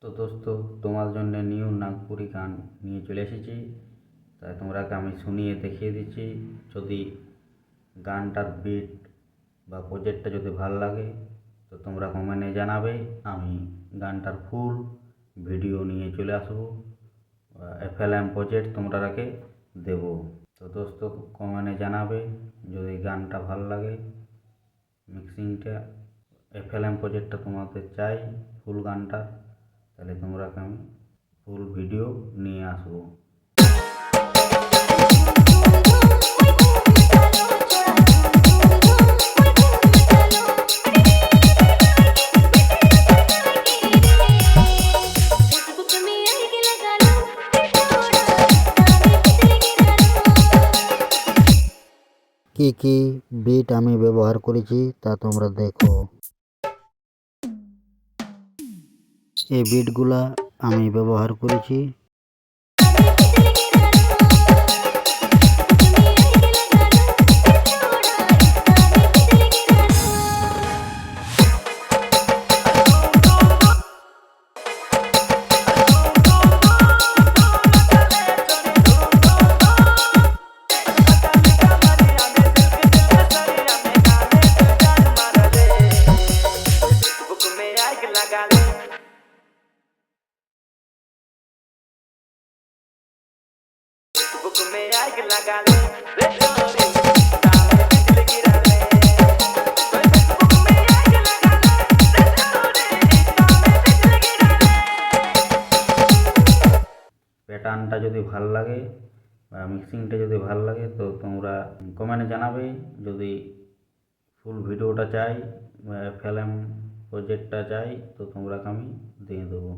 তো দোস্ত, তোমার জন্য নিউ নাগপুরি গান নিয়ে চলে এসেছি। তাই তোমরাকে আমি শুনিয়ে দেখিয়ে দিচ্ছি। যদি গানটার বিট বা প্রজেক্টটা যদি ভালো লাগে তো তোমরা কমেন্টে জানাবে। আমি গানটার ফুল ভিডিও নিয়ে চলে আসবো, FLM প্রজেক্ট তোমরাকে দেবো। তো দোস্ত, কমেন্টে জানাবে যদি গানটা ভালো লাগে। মিক্সিংটা FLM প্রজেক্টটা তোমাদের চাই ফুল গানটা, তাহলে তোমরাকে আমি ফুল ভিডিও নিয়ে আসবো। কি কি বিট আমি ব্যবহার করেছি তা তোমরা দেখো। এই বিটগুলা আমি ব্যবহার করেছি। প্যাটার্নটা যদি ভাল লাগে বা মিক্সিংটা যদি ভাল লাগে তো তোমরা কমেন্টে জানাবে। যদি ফুল ভিডিওটা চাই বা FLM প্রজেক্টটা চাই তো তোমরাকে আমি দিয়ে দেবো।